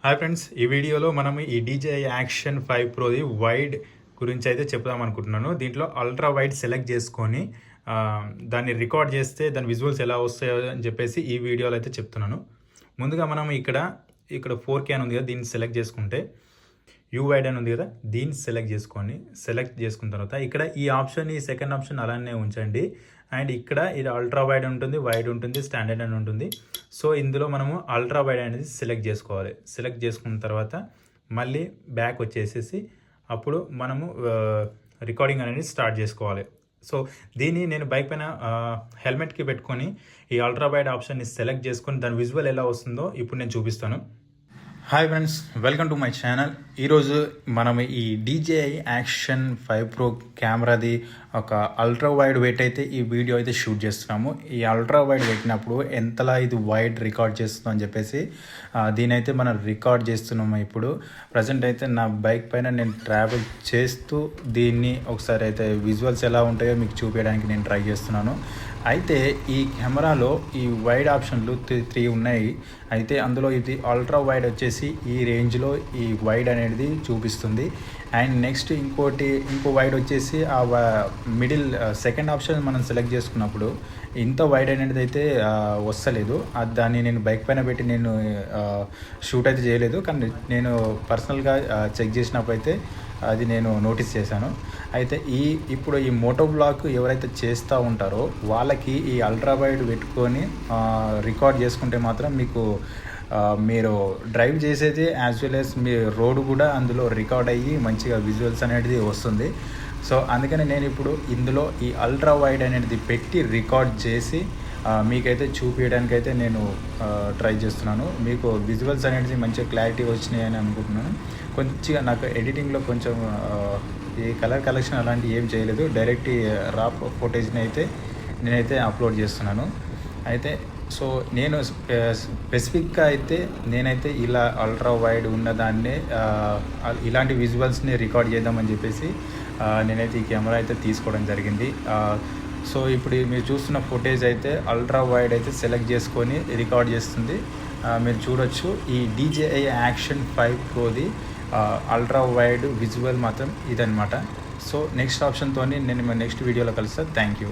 Hi friends, ఈ వీడియోలో మనం ఈ DJI యాక్షన్ 5 ప్రోది వైడ్ గురించి అయితే చెప్దాం అనుకుంటున్నాను. దీంట్లో అల్ట్రా వైడ్ సెలెక్ట్ చేసుకొని దాన్ని రికార్డ్ చేస్తే దాని విజువల్స్ ఎలా వస్తాయో అని చెప్పేసి ఈ వీడియోలో అయితే చెప్తున్నాను. ముందుగా మనం ఇక్కడ 4K అని ఉంది కదా, దీన్ని సెలెక్ట్ చేసుకుంటే యూ వైడ్ అని ఉంది కదా, దీన్ని సెలెక్ట్ చేసుకున్న తర్వాత ఇక్కడ ఈ సెకండ్ ఆప్షన్ అలానే ఉంచండి. అండ్ ఇక్కడ ఇది అల్ట్రా వైడ్ ఉంటుంది, వైడ్ ఉంటుంది, స్టాండర్డ్ అని ఉంటుంది. సో ఇందులో మనము అల్ట్రా వైడ్ అనేది సెలెక్ట్ చేసుకోవాలి. సెలెక్ట్ చేసుకున్న తర్వాత మళ్ళీ బ్యాక్ వచ్చేసేసి అప్పుడు మనము రికార్డింగ్ అనేది స్టార్ట్ చేసుకోవాలి. సో దీన్ని నేను బైక్ పైన హెల్మెట్కి పెట్టుకొని ఈ అల్ట్రా వైడ్ ఆప్షన్ని సెలెక్ట్ చేసుకొని దాని విజువల్ ఎలా వస్తుందో ఇప్పుడు నేను చూపిస్తాను. Hi friends, welcome to my channel. ఈరోజు మనం ఈ DJI యాక్షన్ 5 ప్రో కెమెరాది ఒక అల్ట్రా వైడ్ వెయిట్ అయితే ఈ వీడియో అయితే షూట్ చేస్తున్నాము. ఈ అల్ట్రా వైడ్ పెట్టినప్పుడు ఎంతలా ఇది వైడ్ రికార్డ్ చేస్తుందో అని చెప్పేసి దీనైతే మనం రికార్డ్ చేస్తున్నాము. ఇప్పుడు ప్రజెంట్ అయితే నా బైక్ పైన నేను ట్రావెల్ చేస్తూ దీన్ని ఒకసారి అయితే విజువల్స్ ఎలా ఉంటాయో మీకు చూపించడానికి నేను ట్రై చేస్తున్నాను. అయితే ఈ కెమెరాలో ఈ వైడ్ ఆప్షన్లు 3 ఉన్నాయి. అయితే అందులో ఇది అల్ట్రా వైడ్ వచ్చేసి ఈ రేంజ్లో ఈ వైడ్ అనేది చూపిస్తుంది. అండ్ నెక్స్ట్ ఇంకో వైడ్ వచ్చేసి ఆ మిడిల్ సెకండ్ ఆప్షన్ మనం సెలెక్ట్ చేసుకున్నప్పుడు ఇంత వైడ్ అనేది అయితే వస్తలేదు. దాన్ని నేను బైక్ పైన పెట్టి నేను షూట్ అయితే చేయలేదు, కానీ నేను పర్సనల్గా చెక్ చేసినప్పుడు అయితే అది నేను నోటీస్ చేశాను. అయితే ఇప్పుడు ఈ మోటో బ్లాగ్ ఎవరైతే చేస్తూ ఉంటారో వాళ్ళకి ఈ అల్ట్రా వైడ్ పెట్టుకొని రికార్డ్ చేసుకుంటే మాత్రం మీకు మీరు డ్రైవ్ చేసేది యాజ్ వెల్ యాజ్ మీ రోడ్ కూడా అందులో రికార్డ్ అయ్యి మంచిగా విజువల్స్ అనేది వస్తుంది. సో అందుకని నేను ఇప్పుడు ఇందులో ఈ అల్ట్రా వైడ్ అనేది పెట్టి రికార్డ్ చేసి మీకైతే చూపించడానికైతే నేను ట్రై చేస్తున్నాను. మీకు విజువల్స్ అనేది మంచిగా క్లారిటీ వచ్చినాయి అని అనుకుంటున్నాను. కొంచెం నాకు ఎడిటింగ్లో కొంచెం ఈ కలర్ కలెక్షన్ అలాంటివి ఏం చేయలేదు. డైరెక్ట్ రా ఫుటేజ్ని అయితే నేనైతే అప్లోడ్ చేస్తున్నాను. అయితే సో నేను స్పెసిఫిక్గా అయితే నేనైతే ఇలా అల్ట్రా వైడ్ ఉన్నదాన్నే ఇలాంటి విజువల్స్ని రికార్డ్ చేద్దామని చెప్పేసి నేనైతే ఈ కెమెరా అయితే తీసుకోవడం జరిగింది. సో ఇప్పుడు మీరు చూస్తున్న ఫుటేజ్ అయితే అల్ట్రా వైడ్ అయితే సెలెక్ట్ చేసుకొని రికార్డ్ చేస్తుంది. మీరు చూడొచ్చు ఈ DJI యాక్షన్ 5 ప్రోది అల్ట్రా వైడ్ విజువల్ మాత్రం ఇదనమాట. సో నెక్స్ట్ ఆప్షన్తో నేను నెక్స్ట్ వీడియోలో కలుస్తాను. Thank you.